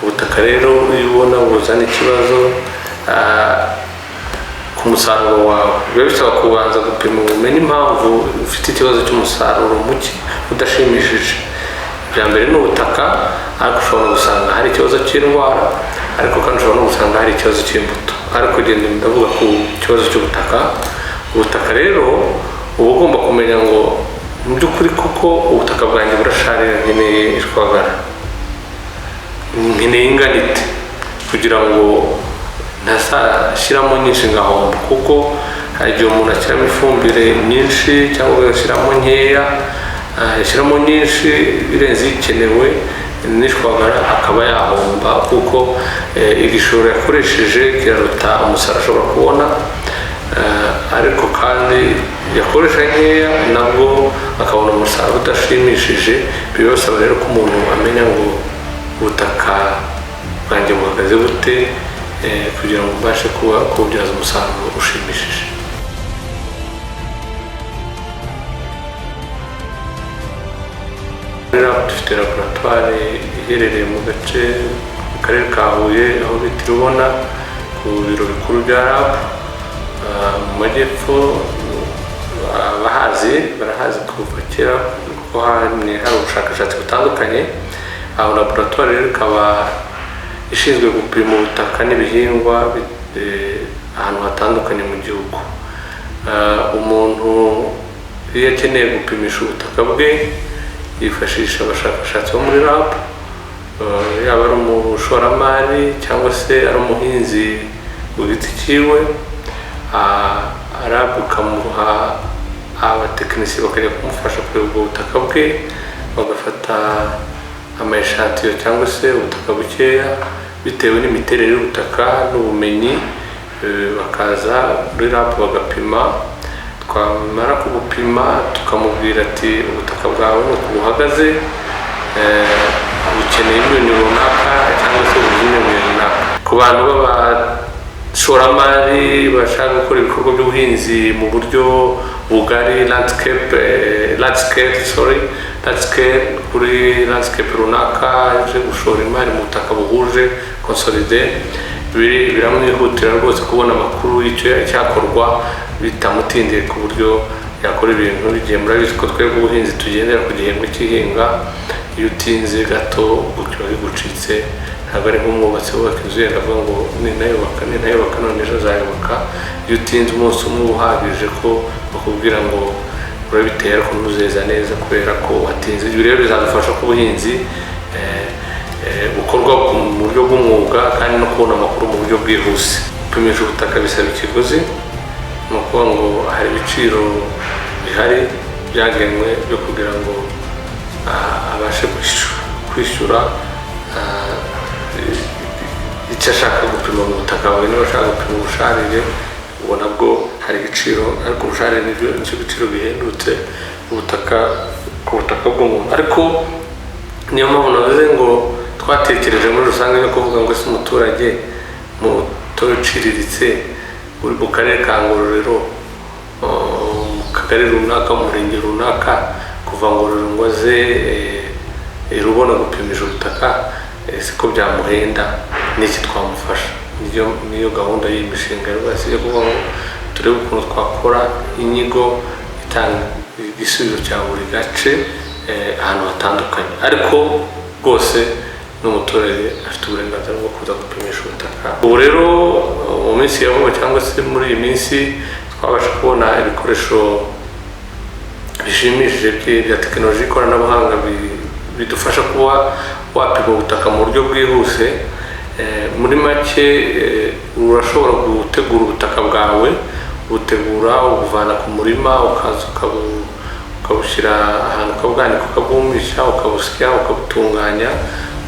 ubutaka rero iyo ubona buzana ikibazo ku musaruro wawe biba bisaba kubanza gupima umenye impamvu ufite ikibazo cy'umusaruro muke udashimishije. Bya mbere ni ubutaka, ariko ushobora gusanga hari ikibazo cy'indwara, ariko kandi ushobora no gusanga hari ikibazo cy'imbuto. Ariko genda ndavuga ku kibazo cy'ubutaka. Ubutaka rero uba ugomba kumenya ngo mu by'ukuri koko ubutaka bwanjye burasharira, nkeneye ishwagara, nkeneye inganite, kugira ngo ntazashyiramo nyinshi ngahomba, kuko hari igihe umuntu ashyiramo ifumbire nyinshi cyangwa agashyiramo nkeya, ashyiramo nyinshi birenze ikenewe n'ishwagara akaba yahomba, kuko igishoro yakoresheje kiraruta umusaruro ashobora kubona. Ariko kandi yakoresha nkeya nabwo akabona umusaruro udashimishije. Birasaba rero ko umuntu amenya ngo ubutaka bwanjye buhagaze bute, kugira ngo mbashe kububyaza umusaruro ushimishije. Dufite laboratoire iherereye mu gace mu karere ka Huye, aho bita Rubona, ku biro bikuru bya RAB mu majyepfo. Barahazi kuva kera kuko hari ubushakashatsi butandukanye. Aho laboratoire rero ikaba ishinzwe gupima ubutaka n'ibihingwa ahantu hatandukanye mu gihugu. Umuntu iyo akeneye gupimisha ubutaka bwe yifashisha abashakashatsi bo muri RAB, yaba ari umushoramari cyangwa se ari umuhinzi ku giti cyiwe. RAB ikamuha abatekinisiye bakajya kumufasha kureba ubwo butaka bwe, bagafata amayeshantiyo cyangwa se ubutaka bukeya bitewe n'imiterere y'ubutaka n'ubumenyi, bakaza muri RAB bagapima. Twamara kubupima tukamubwira ati ubutaka bwawe nuko buhagaze, bukeneye imyunyu runaka cyangwa se ubumenyi runaka. Ku bantu b'abashoramari bashaka gukora ibikorwa by'ubuhinzi mu buryo bugari, kuri landscape runaka, yaje gushora imari mu butaka buhuje consolide, biramwihutira rwose kubona amakuru y'icyo cyakorwa bitamutindiye, ku buryo yakora ibintu igihe. Murabizi ko twebwe ubuhinzi tugendera ku gihembwe cy'ihinga. Iyo utinze gato kiba bigucitse. Ntabwo ari nk'umwubatsi wubaka inzu yenda avuga ngo ninayubaka none ejo azayubaka. Iyo utinze umunsi umwe uhagije ko bakubwira ngo urabiteye ariko ntuzeza neza kubera ko watinze. Ibi rero bizadufasha ko ubuhinzi bukorwa mu buryo bw'umwuga kandi no kubona amakuru mu buryo bwihuse. Gupimisha ubutaka bisaba ikiguzi, ni ukuvuga ngo hari ibiciro bihari byagenwe byo kugira ngo abashe kwishyura icyo ashaka gupima mu butaka bwawe. Niba ashaka gupima ubusharire, ubona bwo hari igiciro, ariko ubusharire nicyo giciro bihendutse ku butaka bw'umuntu. Ariko niyo mpamvu navuze ngo twatekereje muri rusange no kuvuga ngo ese umuturage muto uciriritse uri mu karere ka Ngororero, mu kagari runaka, mu murenge runaka, kuva Ngororero ngo aze Rubona gupimisha ubutaka, siko byamuhenda, n'iki twamufasha. Niyo gahunda y'imishinga rwose yo kuvuga ngo turebe ukuntu twakora inyigo itanga igisubizo cya buri gace ahantu hatandukanye, ariko rwose n'umuturage afite uburenganzira bwo kuza gupimisha ubutaka. Ubu rero mu minsi ya vuba cyangwa se muri iyi minsi twabasha kubona ibikoresho bishimishije bya tekinoloji y'ikoranabuhanga bidufasha kuba wapima ubutaka mu buryo bwihuse. Muri make urashobora gutegura ubutaka bwawe, ubutegura ubuvana ku murima, ukaza ukabushyira ahantu, ukabwanika, ukabwumisha, ukabusya, ukabutunganya,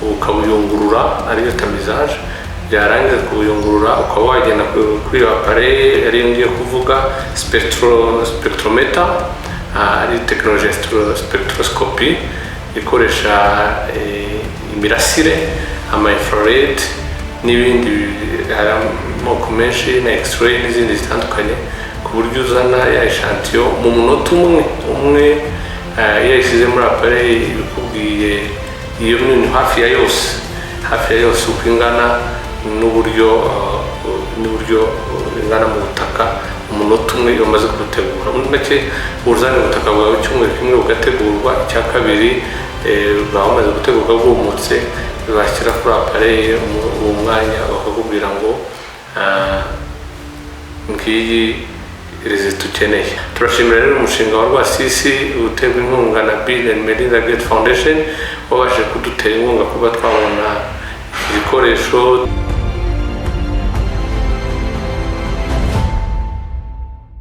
ukabuyungurura, ariyo tamisage. Byarangiza kubuyungurura ukaba wagenda kuri iyo appareil ariyo ngiye kuvuga, spectrometer, ari tekinoloji ya spectroscopy ikoresha imirasire, ama-infrared n'ibindi, hari amoko menshi na x-ray n'izindi zitandukanye, ku buryo uzana ya echantillo mu munota umwe. Iyo yashyize muri appareil ibikubwiye iyo myunyu hafi ya yose hafi ya yose uko ingana n'uburyo ingana mu butaka umunota umwe iyo umaze kurutegura. Muri make uzana ubutaka bwawe cyumweru kimwe bugategurwa, icya kabiri bwaba bumaze gutegurwa bwumutse, bashyira kuri apareye uwo mwanya bakakubwira ngo ngiyi rezita ukeneye. Turashimira rero umushinga wa Rwasisi uterwa inkunga na Bill and Melinda Gates Foundation wabashije kudutera inkunga kuba twabona ibikoresho